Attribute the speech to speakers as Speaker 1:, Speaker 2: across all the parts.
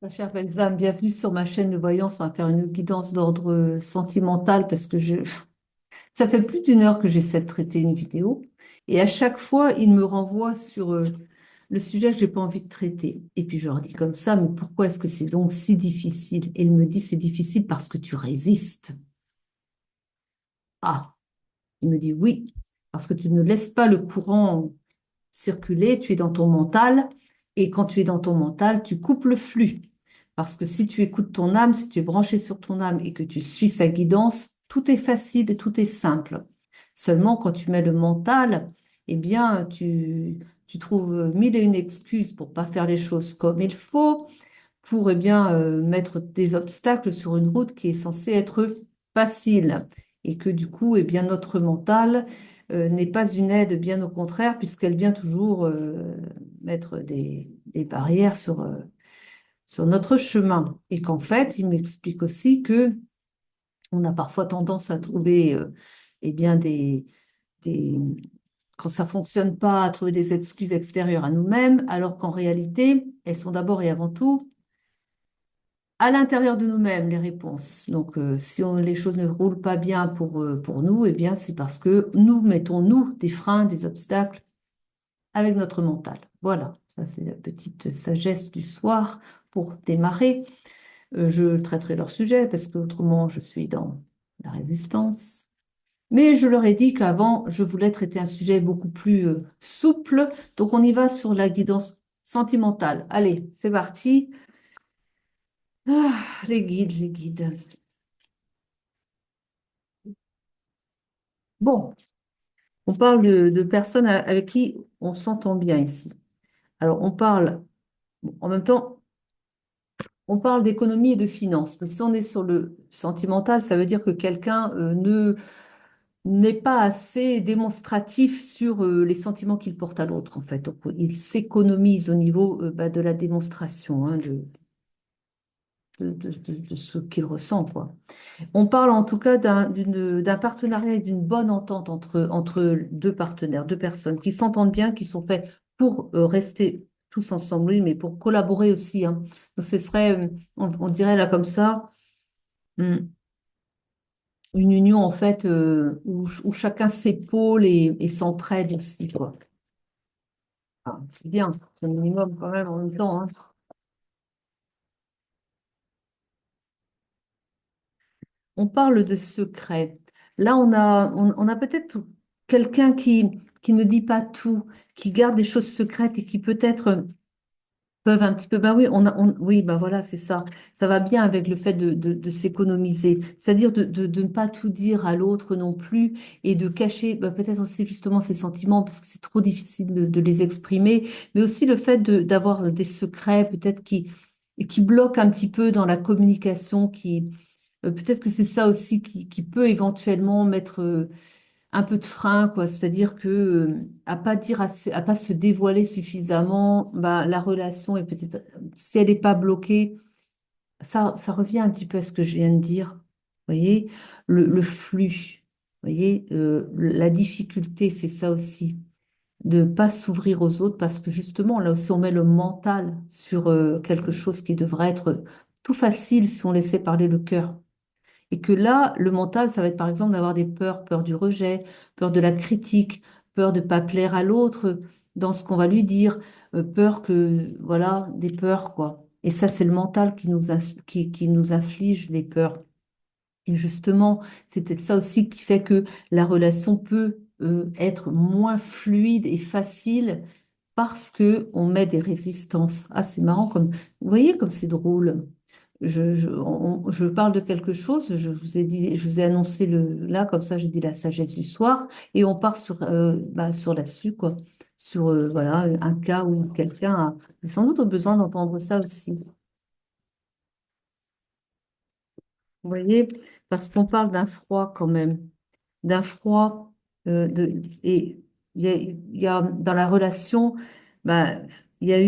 Speaker 1: Ma chère Belzame, bienvenue sur ma chaîne de voyance. On va faire une guidance d'ordre sentimental parce que ça fait plus d'une heure que j'essaie de traiter une vidéo et à chaque fois, il me renvoie sur le sujet que j'ai pas envie de traiter. Et puis je leur dis comme ça, mais pourquoi est-ce que c'est donc si difficile? Et il me dit, c'est difficile parce que tu résistes. Ah, il me dit oui, parce que tu ne laisses pas le courant circuler, tu es dans ton mental, et quand tu es dans ton mental, tu coupes le flux. Parce que si tu écoutes ton âme, si tu es branché sur ton âme et que tu suis sa guidance, tout est facile et tout est simple. Seulement, quand tu mets le mental, eh bien, tu trouves mille et une excuses pour pas faire les choses comme il faut, pour bien mettre des obstacles sur une route qui est censée être facile et que du coup bien notre mental n'est pas une aide, bien au contraire, puisqu'elle vient toujours mettre des barrières sur notre chemin et qu'en fait il m'explique aussi que on a parfois tendance à trouver bien des quand ça fonctionne pas, à trouver des excuses extérieures à nous-mêmes, alors qu'en réalité, elles sont d'abord et avant tout à l'intérieur de nous-mêmes les réponses. Donc, si les choses ne roulent pas bien pour nous, eh bien, c'est parce que nous mettons, nous, des freins, des obstacles avec notre mental. Voilà, ça, c'est la petite sagesse du soir pour démarrer. Je traiterai leur sujet parce que autrement, je suis dans la résistance. Mais je leur ai dit qu'avant, je voulais traiter un sujet beaucoup plus souple. Donc, on y va sur la guidance sentimentale. Allez, c'est parti. Ah, les guides, les guides. Bon, on parle de personnes avec qui on s'entend bien ici. Alors, on parle, bon, en même temps, on parle d'économie et de finances. Mais si on est sur le sentimental, ça veut dire que quelqu'un ne n'est pas assez démonstratif sur les sentiments qu'il porte à l'autre, en fait. Donc, il s'économise au niveau de la démonstration, hein, de ce qu'il ressent, quoi. On parle en tout cas d'un partenariat et d'une bonne entente entre deux partenaires, deux personnes qui s'entendent bien, qui sont faits pour rester tous ensemble, oui, mais pour collaborer aussi, hein. Donc ce serait, on dirait là comme ça, hum, une union en fait où chacun s'épaule et s'entraide aussi, quoi. Ah, c'est bien, c'est un minimum quand même en même temps, hein. On parle de secret. Là, on a peut-être quelqu'un qui ne dit pas tout, qui garde des choses secrètes et qui peut-être peuvent un petit peu. Bah oui, oui, bah voilà, c'est ça. Ça va bien avec le fait de s'économiser, c'est-à-dire de ne pas tout dire à l'autre non plus et de cacher peut-être aussi justement ses sentiments parce que c'est trop difficile de les exprimer, mais aussi le fait d'avoir des secrets peut-être qui bloquent un petit peu dans la communication, peut-être que c'est ça aussi qui peut éventuellement mettre un peu de frein, quoi. C'est-à-dire que à pas dire à pas se dévoiler suffisamment, bah, la relation est peut-être, si elle n'est pas bloquée, ça revient un petit peu à ce que je viens de dire. Vous voyez, le flux. Vous voyez, la difficulté, c'est ça aussi, de pas s'ouvrir aux autres parce que justement, là aussi, on met le mental sur quelque chose qui devrait être tout facile si on laissait parler le cœur. Et que là, le mental, ça va être par exemple d'avoir des peurs, peur du rejet, peur de la critique, peur de ne pas plaire à l'autre dans ce qu'on va lui dire, peur que, voilà, des peurs, quoi. Et ça, c'est le mental qui nous inflige les peurs. Et justement, c'est peut-être ça aussi qui fait que la relation peut être moins fluide et facile parce que on met des résistances. Ah, c'est marrant comme, vous voyez comme c'est drôle. Je parle de quelque chose, je vous ai dit, je vous ai annoncé là, comme ça, j'ai dit la sagesse du soir, et on part sur là-dessus, quoi. Sur, voilà, un cas où quelqu'un a sans doute besoin d'entendre ça aussi. Vous voyez, parce qu'on parle d'un froid quand même, d'un froid, et dans la relation, bah, il y a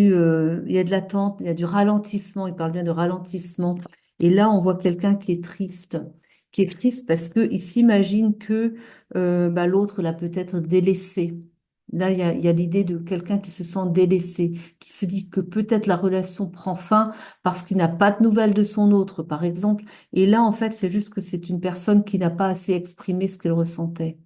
Speaker 1: de l'attente, il y a du ralentissement, il parle bien de ralentissement. Et là, on voit quelqu'un qui est triste parce qu'il s'imagine que l'autre l'a peut-être délaissé. Là, il y a l'idée de quelqu'un qui se sent délaissé, qui se dit que peut-être la relation prend fin parce qu'il n'a pas de nouvelles de son autre, par exemple. Et là, en fait, c'est juste que c'est une personne qui n'a pas assez exprimé ce qu'elle ressentait,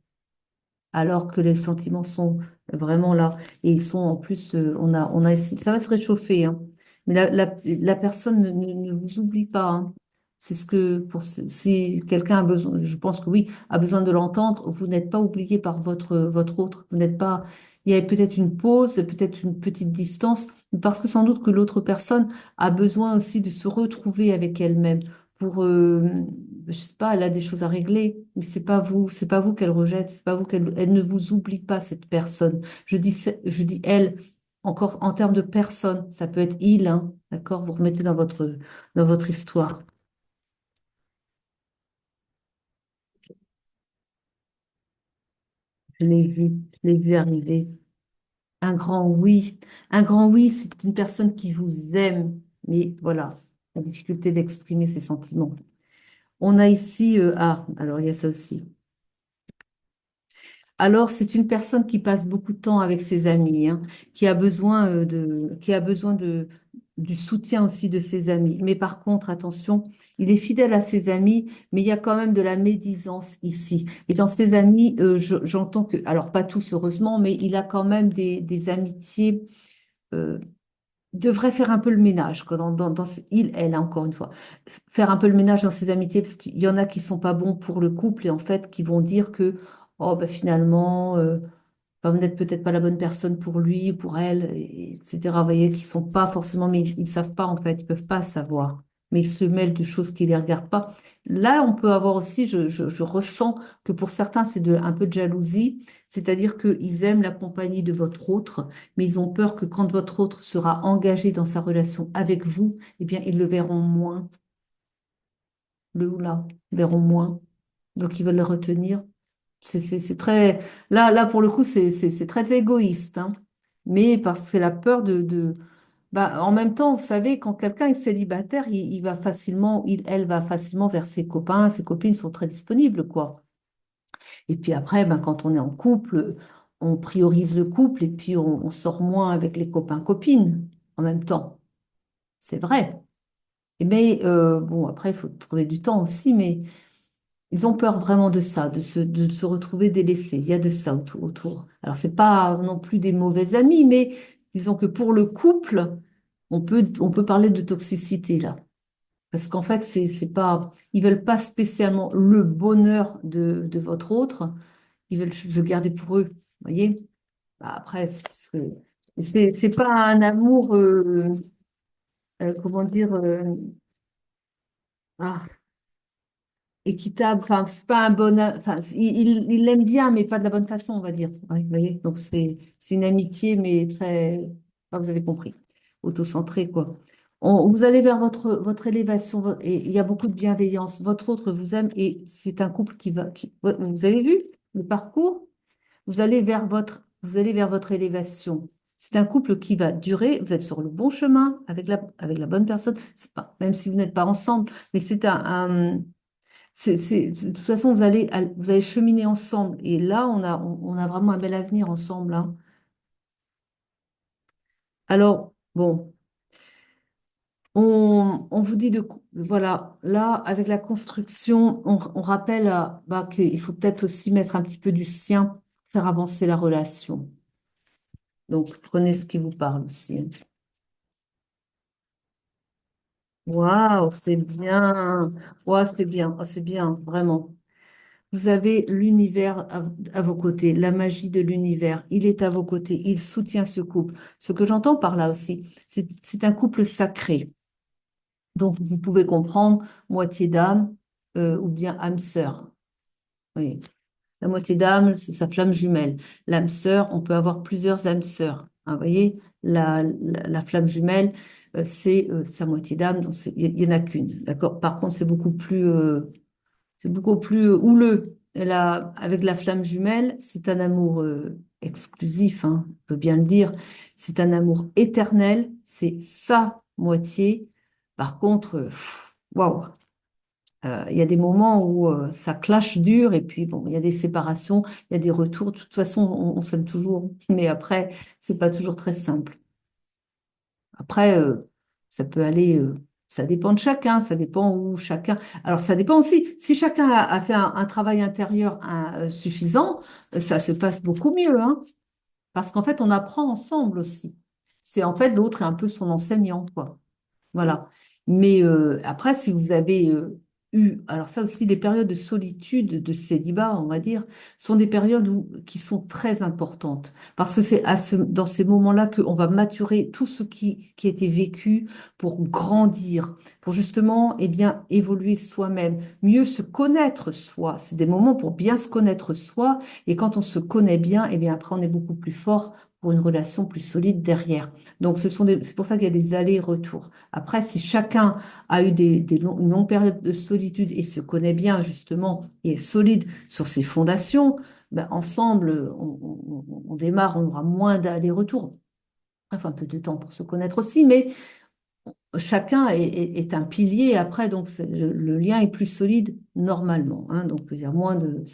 Speaker 1: alors que les sentiments sont vraiment là. Et ils sont en plus, on a essayé, ça va se réchauffer, hein. Mais la personne ne vous oublie pas, hein. C'est ce que, si quelqu'un a besoin, je pense que oui, a besoin de l'entendre, vous n'êtes pas oublié par votre autre. Vous n'êtes pas, il y a peut-être une pause, peut-être une petite distance, parce que sans doute que l'autre personne a besoin aussi de se retrouver avec elle-même pour, je sais pas, elle a des choses à régler, mais c'est pas vous qu'elle rejette, c'est pas vous elle ne vous oublie pas, cette personne. Je dis elle, encore en termes de personne, ça peut être il, hein, d'accord? Vous remettez dans votre histoire. Je l'ai vu arriver. Un grand oui. Un grand oui, c'est une personne qui vous aime, mais voilà, la difficulté d'exprimer ses sentiments. On a ici, alors il y a ça aussi. Alors, c'est une personne qui passe beaucoup de temps avec ses amis, hein, qui a besoin du soutien aussi de ses amis. Mais par contre, attention, il est fidèle à ses amis, mais il y a quand même de la médisance ici. Et dans ses amis, j'entends que, alors pas tous heureusement, mais il a quand même des amitiés. euh, devrait faire un peu le ménage, quoi, elle, encore une fois, faire un peu le ménage dans ses amitiés, parce qu'il y en a qui sont pas bons pour le couple et en fait qui vont dire que, oh, ben finalement, enfin, vous n'êtes peut-être pas la bonne personne pour lui ou pour elle, etc. Vous voyez, qui sont pas forcément, mais ils ne savent pas en fait, ils peuvent pas savoir, mais ils se mêlent de choses qui les regardent pas. Là, on peut avoir aussi, je ressens que pour certains, c'est un peu de jalousie, c'est-à-dire qu'ils aiment la compagnie de votre autre, mais ils ont peur que quand votre autre sera engagé dans sa relation avec vous, eh bien, ils le verront moins, le ou la, verront moins. Donc, ils veulent le retenir. C'est très. Là, pour le coup, c'est très égoïste, hein. Mais parce que c'est la peur bah, en même temps, vous savez, quand quelqu'un est célibataire, il va facilement, elle va facilement vers ses copains, ses copines sont très disponibles, quoi. Et puis après, ben, quand on est en couple, on priorise le couple et puis on sort moins avec les copains-copines en même temps. C'est vrai. Mais bon, après, il faut trouver du temps aussi, mais. Ils ont peur vraiment de ça, de se retrouver délaissés. Il y a de ça autour. Alors, c'est pas non plus des mauvais amis, mais disons que pour le couple, on peut parler de toxicité là. Parce qu'en fait, c'est pas, ils veulent pas spécialement le bonheur de votre autre, ils veulent le garder pour eux. Vous voyez? Bah, après, c'est pas un amour, comment dire, ah, équitable. Enfin, c'est pas un bon. Enfin, il l'aime bien, mais pas de la bonne façon, on va dire. Ouais, vous voyez, donc c'est une amitié, mais très. Enfin, vous avez compris, autocentré quoi. Vous allez vers votre élévation et il y a beaucoup de bienveillance. Votre autre vous aime et c'est un couple qui va. Ouais, vous avez vu le parcours? Vous allez vers votre élévation. C'est un couple qui va durer. Vous êtes sur le bon chemin avec la bonne personne. C'est pas, même si vous n'êtes pas ensemble, mais c'est de toute façon, vous allez cheminer ensemble. Et là, on a vraiment un bel avenir ensemble, hein. Alors, bon, on vous dit voilà, là, avec la construction, on rappelle bah, qu'il faut peut-être aussi mettre un petit peu du sien, faire avancer la relation. Donc, prenez ce qui vous parle aussi, hein. Waouh, c'est bien. Waouh, c'est bien. Oh, c'est bien, vraiment. Vous avez l'univers à vos côtés, la magie de l'univers. Il est à vos côtés, il soutient ce couple. Ce que j'entends par là aussi, c'est un couple sacré. Donc, vous pouvez comprendre moitié d'âme ou bien âme sœur. Oui. La moitié d'âme, c'est sa flamme jumelle. L'âme sœur, on peut avoir plusieurs âmes sœurs, hein, vous voyez, la flamme jumelle, c'est sa moitié d'âme, donc il y en a qu'une. D'accord? Par contre, c'est beaucoup plus houleux. Avec la flamme jumelle, c'est un amour exclusif, hein, on peut bien le dire. C'est un amour éternel, c'est sa moitié. Par contre, waouh, Il y a des moments où ça clash dur et puis bon, il y a des séparations, il y a des retours. De toute façon, on s'aime toujours, mais après, c'est pas toujours très simple. Après, ça peut aller, ça dépend de chacun, ça dépend où chacun. Alors, ça dépend aussi, si chacun a fait un travail intérieur suffisant, ça se passe beaucoup mieux, hein, parce qu'en fait, on apprend ensemble aussi. C'est en fait l'autre est un peu son enseignant, quoi. Voilà. Mais après, si vous avez alors ça aussi, les périodes de solitude, de célibat, on va dire, sont des périodes qui sont très importantes. Parce que c'est dans ces moments-là qu'on va maturer tout ce qui a été vécu pour grandir, pour justement, eh bien, évoluer soi-même, mieux se connaître soi. C'est des moments pour bien se connaître soi. Et quand on se connaît bien, eh bien, après, on est beaucoup plus fort pour une relation plus solide derrière. Donc, c'est pour ça qu'il y a des allers-retours. Après, si chacun a eu une longue période de solitude et se connaît bien, justement, et est solide sur ses fondations, ben, ensemble, on démarre, on aura moins d'allers-retours. Enfin, un peu de temps pour se connaître aussi, mais chacun est un pilier après, donc le lien est plus solide normalement, hein. Donc, il y a moins de,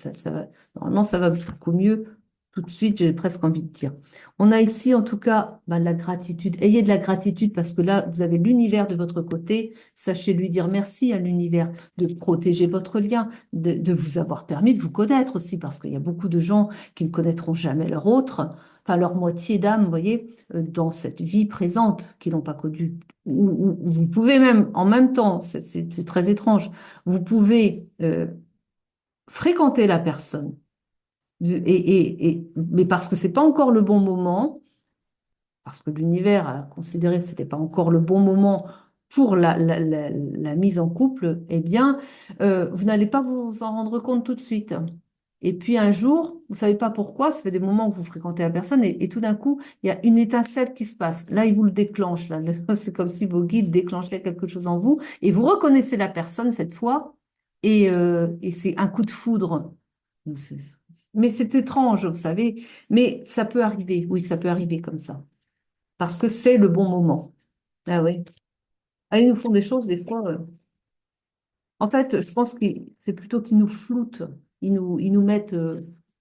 Speaker 1: normalement, ça va beaucoup mieux tout de suite, j'ai presque envie de dire. On a ici, en tout cas, bah, de la gratitude. Ayez de la gratitude parce que là, vous avez l'univers de votre côté. Sachez lui dire merci à l'univers de protéger votre lien, de vous avoir permis de vous connaître aussi, parce qu'il y a beaucoup de gens qui ne connaîtront jamais leur autre, enfin leur moitié d'âme, vous voyez, dans cette vie présente, qui n'ont pas connue ou vous pouvez même, en même temps, c'est très étrange, vous pouvez fréquenter la personne, mais parce que c'est pas encore le bon moment, parce que l'univers a considéré que c'était pas encore le bon moment pour la mise en couple, eh bien, vous n'allez pas vous en rendre compte tout de suite. Et puis un jour, vous savez pas pourquoi, ça fait des moments où vous fréquentez la personne et tout d'un coup, il y a une étincelle qui se passe. Là, il vous le déclenche. Là, c'est comme si vos guides déclenchaient quelque chose en vous et vous reconnaissez la personne cette fois et c'est un coup de foudre. Mais c'est étrange, vous savez. Mais ça peut arriver. Oui, ça peut arriver comme ça parce que c'est le bon moment. Ah oui. Ah, ils nous font des choses des fois. En fait, je pense que c'est plutôt qu'ils nous floutent. Ils nous mettent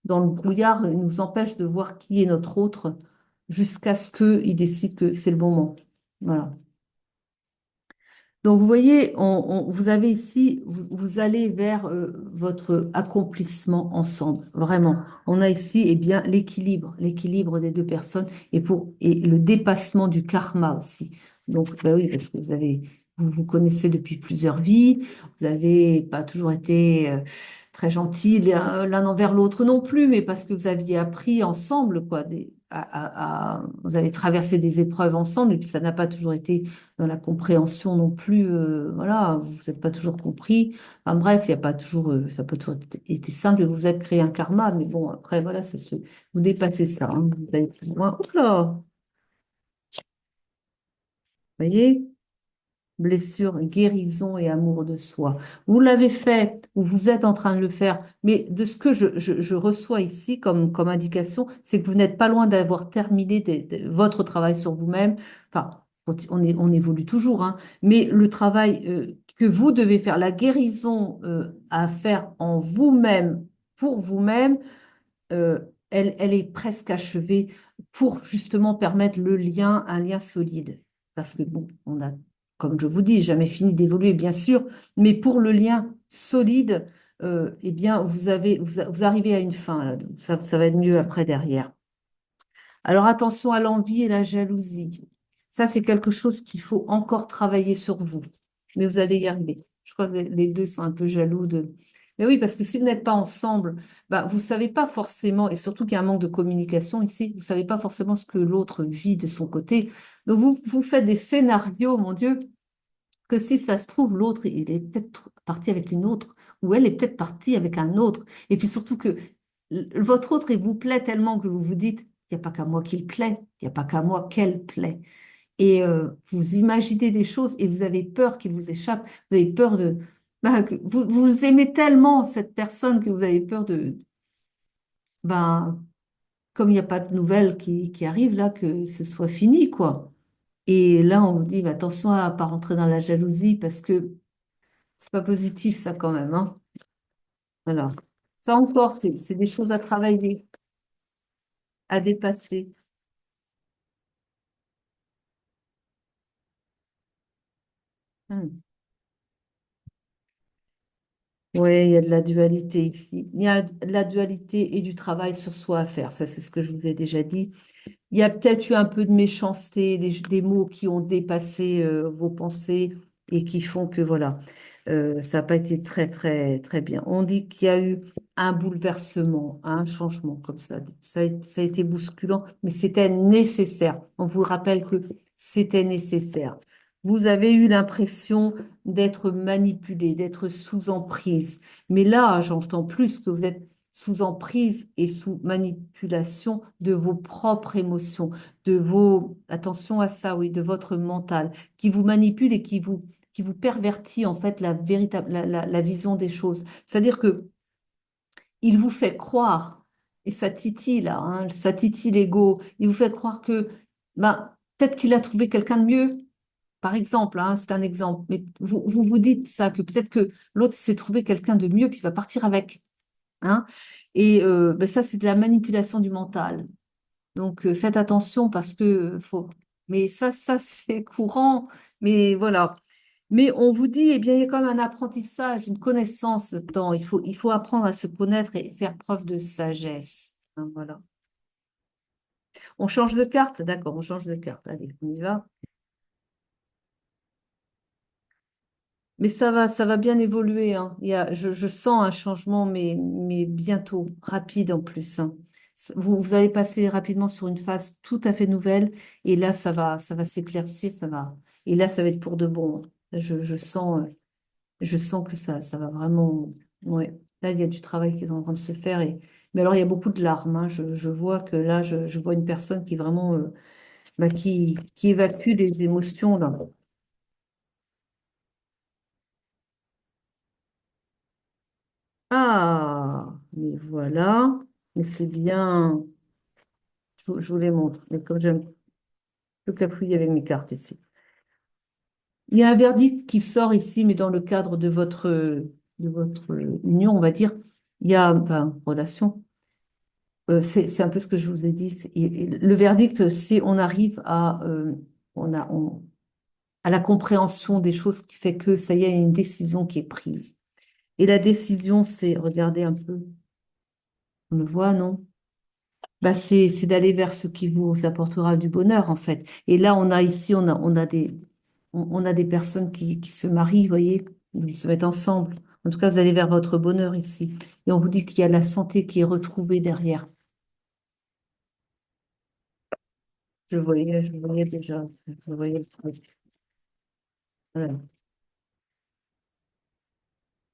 Speaker 1: dans le brouillard, ils nous empêchent de voir qui est notre autre jusqu'à ce qu'ils décident que c'est le bon moment. Voilà. Donc, vous voyez, vous avez ici, vous allez vers votre accomplissement ensemble, vraiment. On a ici, eh bien, l'équilibre des deux personnes et le dépassement du karma aussi. Donc, bah oui, parce que vous vous connaissez depuis plusieurs vies, vous n'avez pas toujours été très gentils l'un envers l'autre non plus, mais parce que vous aviez appris ensemble, quoi, vous avez traversé des épreuves ensemble, et puis ça n'a pas toujours été dans la compréhension non plus, voilà, vous n'êtes pas toujours compris. Enfin, bref, il y a pas toujours, ça peut toujours été simple et vous êtes créé un karma, mais bon, après, voilà, vous dépassez ça, hein, vous allez plus loin. Oups là, vous voyez? Blessure, guérison et amour de soi. Vous l'avez fait ou vous êtes en train de le faire, mais de ce que je reçois ici comme indication, c'est que vous n'êtes pas loin d'avoir terminé votre travail sur vous-même. Enfin, on évolue toujours, hein, mais le travail que vous devez faire, la guérison à faire en vous-même, pour vous-même, euh, elle est presque achevée pour justement permettre un lien solide. Parce que bon, on a, comme je vous dis, jamais fini d'évoluer, bien sûr, mais pour le lien solide, eh bien, vous arrivez à une fin, là, donc ça va être mieux après derrière. Alors attention à l'envie et la jalousie. Ça, c'est quelque chose qu'il faut encore travailler sur vous. Mais vous allez y arriver. Je crois que les deux sont un peu jaloux de... Mais oui, parce que si vous n'êtes pas ensemble, bah, vous ne savez pas forcément, et surtout qu'il y a un manque de communication ici, vous ne savez pas forcément ce que l'autre vit de son côté. Donc vous faites des scénarios, mon Dieu, que si ça se trouve, l'autre, il est peut-être parti avec une autre, ou elle est peut-être partie avec un autre. Et puis surtout que votre autre, il vous plaît tellement que vous vous dites, il n'y a pas qu'à moi qu'il plaît, il n'y a pas qu'à moi qu'elle plaît. Et vous imaginez des choses et vous avez peur qu'il vous échappe, vous avez peur vous aimez tellement cette personne que vous avez peur ben, comme il n'y a pas de nouvelles qui arrivent là, que ce soit fini, quoi. Et là, on vous dit, bah, attention à ne pas rentrer dans la jalousie parce que C'est pas positif, ça, quand même, hein. Voilà. Ça encore, c'est des choses à travailler, à dépasser. Hmm. Oui, il y a de la dualité ici. Il y a de la dualité et du travail sur soi à faire. Ça, c'est ce que je vous ai déjà dit. Il y a peut-être eu un peu de méchanceté, des mots qui ont dépassé vos pensées et qui font que, voilà, ça n'a pas été très, très, très bien. On dit qu'il y a eu un bouleversement, un changement comme ça. Ça a été bousculant, mais c'était nécessaire. On vous rappelle que c'était nécessaire. Vous avez eu l'impression d'être manipulé, d'être sous emprise. Mais là, j'entends plus que vous êtes sous emprise et sous manipulation de vos propres émotions, attention à ça, oui, de votre mental, qui vous manipule et qui vous pervertit en fait la véritable, la vision des choses. C'est-à-dire que il vous fait croire, et ça titille là, hein, ça titille l'ego, il vous fait croire que ben, peut-être qu'il a trouvé quelqu'un de mieux. Par exemple, hein, c'est un exemple, mais vous dites ça, que peut-être que l'autre s'est trouvé quelqu'un de mieux, puis il va partir avec. Hein. Et ben ça, c'est de la manipulation du mental. Donc, faites attention parce que faut. Mais ça c'est courant. Mais voilà. Mais on vous dit, eh bien, il y a quand même un apprentissage, une connaissance dedans. Il faut apprendre à se connaître et faire preuve de sagesse. Hein, voilà. On change de carte? D'accord, on change de carte. Allez, on y va. Mais ça va bien évoluer, hein. Je sens un changement, mais bientôt, rapide en plus, hein. Vous allez passer rapidement sur une phase tout à fait nouvelle, et là, ça va s'éclaircir, ça va. Et là, ça va être pour de bon, hein. Je sens que ça va vraiment. Ouais. Là, il y a du travail qui est en train de se faire. Mais alors, il y a beaucoup de larmes, hein. Je vois que là, je vois une personne qui vraiment, bah, qui évacue les émotions, là. Ah, mais voilà, mais c'est bien, je vous les montre, mais comme j'aime le cafouiller avec mes cartes ici. Il y a un verdict qui sort ici, mais dans le cadre de votre union, on va dire, il y a, enfin, relation, c'est un peu ce que je vous ai dit. Et le verdict, c'est on arrive à, à la compréhension des choses qui fait que ça y est, il y a une décision qui est prise. Et la décision, c'est, regardez un peu, on le voit, non? Bah, c'est d'aller vers ce qui vous apportera du bonheur, en fait. Et là, on a ici, on a des personnes qui se marient, vous voyez, ils se mettent ensemble. En tout cas, vous allez vers votre bonheur ici. Et on vous dit qu'il y a la santé qui est retrouvée derrière. Je voyais déjà, je voyais le truc. Voilà.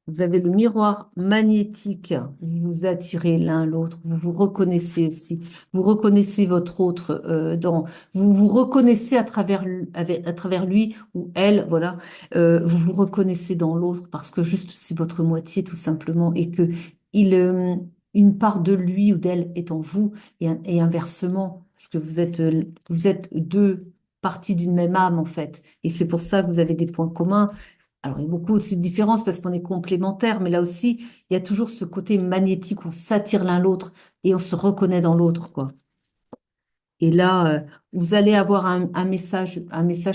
Speaker 1: Vous avez le miroir magnétique. Vous vous attirez l'un l'autre. Vous vous reconnaissez aussi. Vous reconnaissez votre autre vous vous reconnaissez à travers lui ou elle. Voilà. Vous vous reconnaissez dans l'autre parce que juste c'est votre moitié tout simplement et que il, une part de lui ou d'elle est en vous et inversement parce que vous êtes deux parties d'une même âme en fait. Et c'est pour ça que vous avez des points communs. Alors, il y a beaucoup aussi de différences parce qu'on est complémentaires, mais là aussi, il y a toujours ce côté magnétique où on s'attire l'un l'autre et on se reconnaît dans l'autre, quoi. Et là, vous allez avoir un message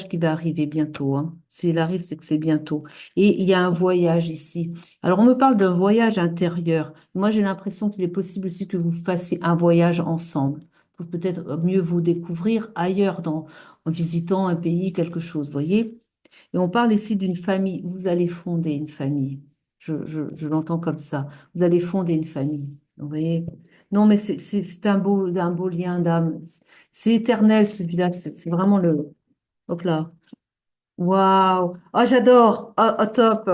Speaker 1: qui va arriver bientôt, hein. S'il arrive, c'est que c'est bientôt. Et il y a un voyage ici. Alors, on me parle d'un voyage intérieur. Moi, j'ai l'impression qu'il est possible aussi que vous fassiez un voyage ensemble pour peut-être mieux vous découvrir ailleurs, en visitant un pays, quelque chose, voyez? Et on parle ici d'une famille. Vous allez fonder une famille. Je l'entends comme ça. Vous allez fonder une famille. Vous voyez? Non, mais c'est un beau lien d'âme. C'est éternel, celui-là. C'est vraiment le. Hop là. Waouh! Oh, j'adore! Oh, oh, top!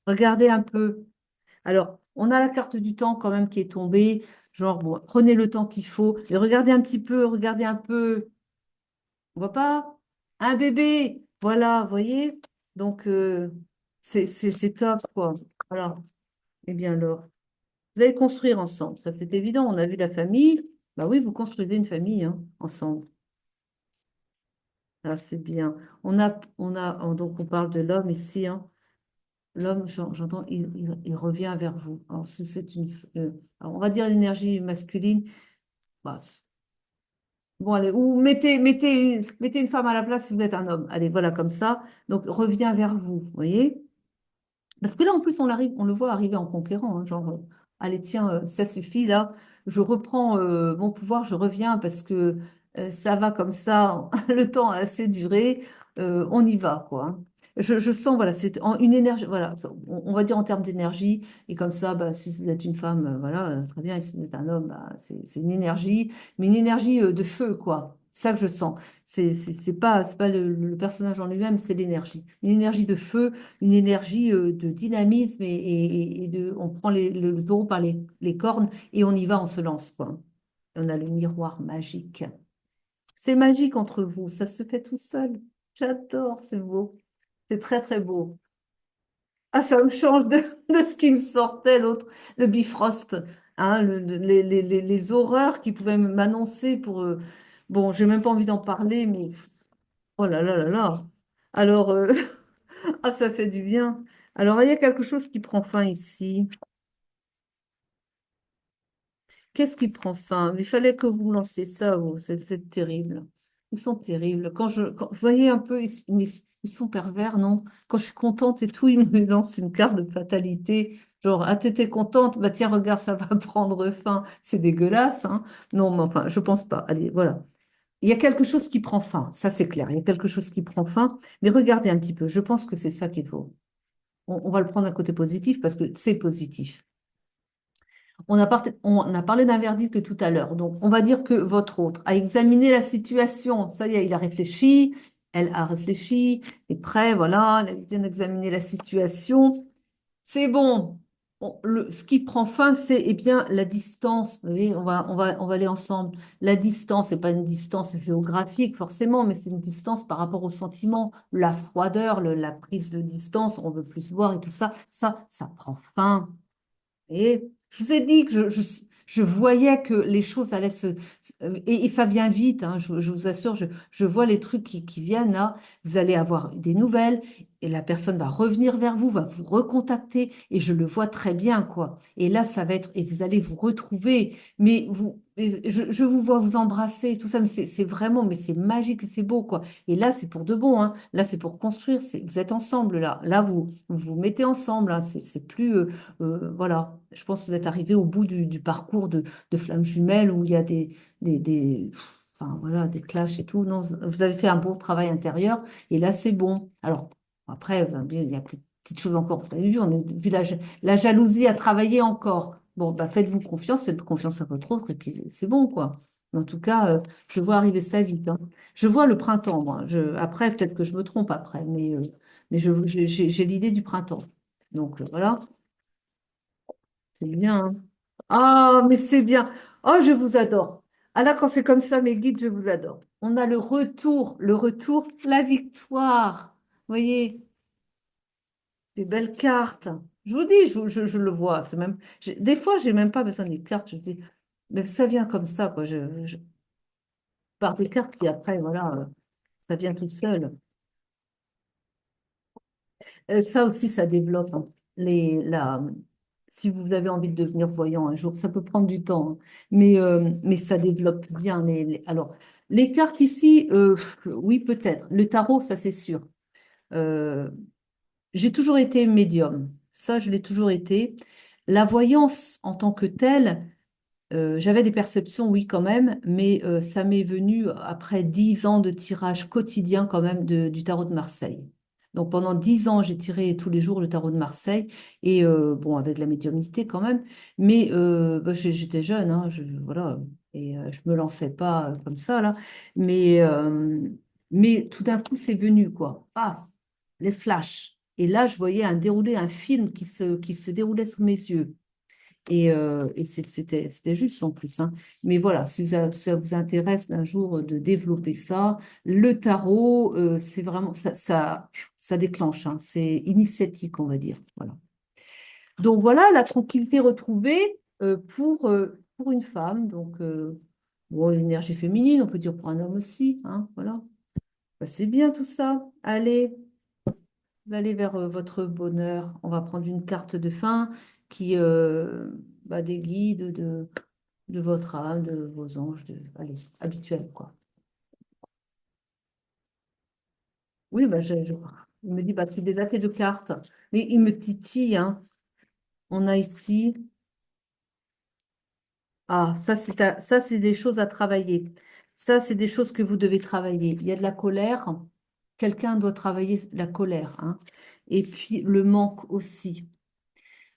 Speaker 1: Regardez un peu. Alors, on a la carte du temps quand même qui est tombée. Genre, bon, prenez le temps qu'il faut. Mais regardez un petit peu, regardez un peu. On voit pas? Un bébé, voilà, vous voyez? Donc, c'est top, quoi. Voilà. Eh bien, alors, vous allez construire ensemble. Ça, c'est évident. On a vu la famille. Bah oui, vous construisez une famille, hein, ensemble. Ah, c'est bien. Donc, on parle de l'homme ici, hein. l'homme, j'entends, il revient vers vous. Alors, c'est alors, on va dire l'énergie masculine. Bah, bon, allez, ou mettez une femme à la place si vous êtes un homme. Allez, voilà, comme ça. Donc, revient vers vous, vous voyez? Parce que là, en plus, on le voit arriver en conquérant, hein, genre, allez, tiens, ça suffit, là, je reprends mon pouvoir, je reviens parce que ça va comme ça, le temps a assez duré, on y va, quoi, hein. Je sens, voilà, une énergie, voilà, on va dire en termes d'énergie, et comme ça, bah, si vous êtes une femme, voilà, très bien, et si vous êtes un homme, bah, c'est une énergie, mais une énergie de feu, quoi. C'est ça que je sens. C'est pas le personnage en lui-même, c'est l'énergie. Une énergie de feu, une énergie de dynamisme et on prend le taureau par les cornes et on y va, on se lance, quoi. On a le miroir magique. C'est magique entre vous, ça se fait tout seul. J'adore, c'est beau. C'est très, très beau. Ah, ça me change de ce qui me sortait, l'autre, le Bifrost, hein, les horreurs qui pouvaient m'annoncer pour... bon, j'ai même pas envie d'en parler, mais... Oh là là là là. Alors, ah, ça fait du bien. Alors, il y a quelque chose qui prend fin ici. Qu'est-ce qui prend fin? Il fallait que vous lanciez ça, vous. C'est terrible. Ils sont terribles. Vous voyez un peu, ils sont pervers, non? Quand je suis contente et tout, ils me lancent une carte de fatalité. Genre, ah, t'étais contente? Bah tiens, regarde, ça va prendre fin. C'est dégueulasse, hein? Non, mais enfin, je pense pas. Allez, voilà. Il y a quelque chose qui prend fin, ça c'est clair. Il y a quelque chose qui prend fin. Mais regardez un petit peu. Je pense que c'est ça qu'il faut. On va le prendre d'un côté positif parce que c'est positif. On a parlé d'un verdict tout à l'heure. Donc, on va dire que votre autre a examiné la situation. Ça y est, il a réfléchi, elle a réfléchi, est prêt, voilà, elle a bien examiné la situation. C'est bon. Ce qui prend fin, c'est eh bien la distance. Vous voyez, on va aller ensemble. La distance, c'est pas une distance géographique forcément, mais c'est une distance par rapport au sentiment, la froideur, la prise de distance, on veut plus se voir et tout ça. Ça prend fin. Et je vous ai dit que je voyais que les choses allaient et ça vient vite, hein, je vous assure, je vois les trucs qui viennent là. Vous allez avoir des nouvelles et la personne va revenir vers vous, va vous recontacter et je le vois très bien, quoi. Et là, ça va être, et vous allez vous retrouver, mais je vous vois vous embrasser, tout ça, mais c'est vraiment, mais c'est magique, c'est beau, quoi. Et là, c'est pour de bon, hein. Là, c'est pour construire, vous êtes ensemble, là. Là, vous vous mettez ensemble, hein. C'est plus. Voilà, je pense que vous êtes arrivé au bout du parcours de Flammes Jumelles où il y a enfin, voilà, des clashs et tout. Non, vous avez fait un bon travail intérieur et là, c'est bon. Alors, après, il y a petites choses encore. Vous avez vu, vu la jalousie à travailler encore. Bon, bah, faites confiance à votre autre et puis c'est bon, quoi. Mais en tout cas, je vois arriver ça vite, hein. Je vois le printemps, moi. Après, peut-être que je me trompe après, mais j'ai l'idée du printemps. Donc, voilà. C'est bien, hein. Ah, mais c'est bien. Oh, je vous adore. Ah là, quand c'est comme ça, mes guides, je vous adore. On a le retour, la victoire. Vous voyez, des belles cartes. Je vous dis, je le vois. Des fois, j'ai même pas besoin des cartes. Je dis, mais ça vient comme ça, quoi. Par des cartes qui après, voilà, ça vient tout seul. Ça aussi, ça développe, hein. Si vous avez envie de devenir voyant un jour, ça peut prendre du temps, hein. Mais ça développe bien. Alors, les cartes ici, oui, peut-être. Le tarot, ça c'est sûr. Euh, j'ai toujours été médium. Ça, je l'ai toujours été. La voyance en tant que telle, j'avais des perceptions, oui, quand même, mais ça m'est venu après 10 ans de tirage quotidien quand même du tarot de Marseille. Donc pendant 10 ans, j'ai tiré tous les jours le tarot de Marseille, et bon, avec la médiumnité quand même, mais bah, j'étais jeune, hein, voilà, et je me lançais pas comme ça, là, mais, euh, mais tout d'un coup, c'est venu, quoi. Paf, les flashs. Et là, je voyais un film qui se déroulait sous mes yeux. Et c'était juste en plus, hein. Mais voilà, si ça vous intéresse d'un jour de développer ça, le tarot, c'est vraiment, ça déclenche, hein. C'est initiatique, on va dire. Voilà. Donc voilà, la tranquillité retrouvée pour une femme. Donc, bon, l'énergie féminine, on peut dire pour un homme aussi, hein. Voilà. Bah, c'est bien tout ça. Allez. vous allez vers votre bonheur. On va prendre une carte de fin qui des guides de votre âme, de vos anges, allez, habituels, quoi. Oui, il me dit, bah, tu les as tes deux cartes. Mais il me titille, hein. On a ici, ah, ça, c'est des choses à travailler. Ça, c'est des choses que vous devez travailler. Il y a de la colère. Quelqu'un doit travailler la colère, hein. Et puis, le manque aussi.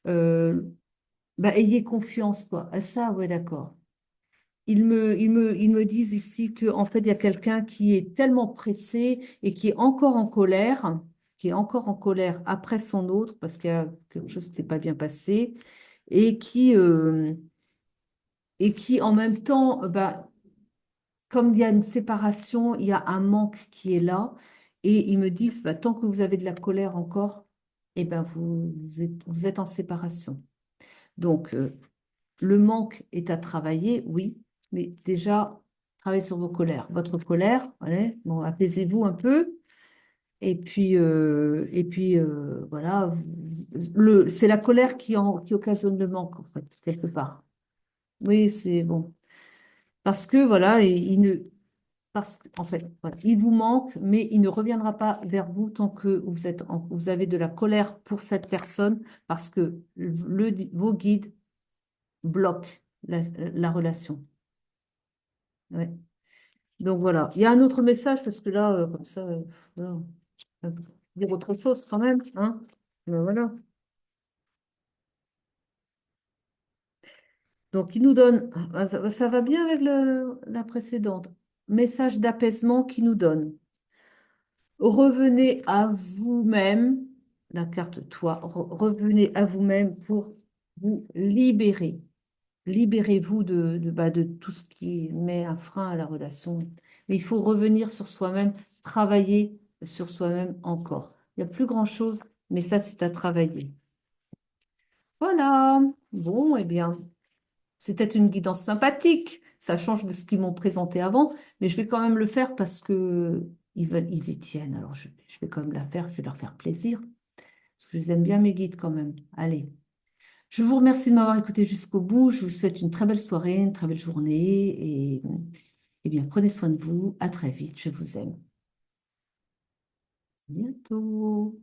Speaker 1: Euh, ayez confiance, quoi. Ah, ça, ouais, d'accord. Ils me disent ici qu'en fait, il y a quelqu'un qui est tellement pressé et qui est encore en colère, qui est encore en colère après son autre parce qu'il y a quelque chose qui s'est pas bien passé et qui en même temps, comme il y a une séparation, il y a un manque qui est là. Et ils me disent, tant que vous avez de la colère encore, eh ben, vous êtes en séparation. Donc, le manque est à travailler, oui, mais déjà, travaillez sur vos colères. Votre colère, allez, bon, apaisez-vous un peu. Voilà, c'est la colère qui occasionne le manque, en fait, quelque part. Oui, c'est bon. Parce que, voilà, en fait, voilà, il vous manque, mais il ne reviendra pas vers vous tant que vous avez de la colère pour cette personne, parce que vos guides bloquent la relation. Ouais. Donc voilà. Il y a un autre message parce que là, comme ça, voilà, on va dire autre chose quand même, hein. Voilà. Donc il nous donne, ça va bien avec la précédente. Message d'apaisement qui nous donne. Revenez à vous-même, la carte toi, revenez à vous-même pour vous libérer. Libérez-vous de tout ce qui met un frein à la relation. Mais il faut revenir sur soi-même, travailler sur soi-même encore. Il n'y a plus grand-chose, mais ça, c'est à travailler. Voilà. Bon, eh bien, c'était une guidance sympathique. Ça change de ce qu'ils m'ont présenté avant, mais je vais quand même le faire parce que ils y tiennent. Alors, je vais quand même la faire, je vais leur faire plaisir. Parce que je les aime bien, mes guides, quand même. Allez. Je vous remercie de m'avoir écouté jusqu'au bout. Je vous souhaite une très belle soirée, une très belle journée et, eh bien, prenez soin de vous. À très vite. Je vous aime. À bientôt.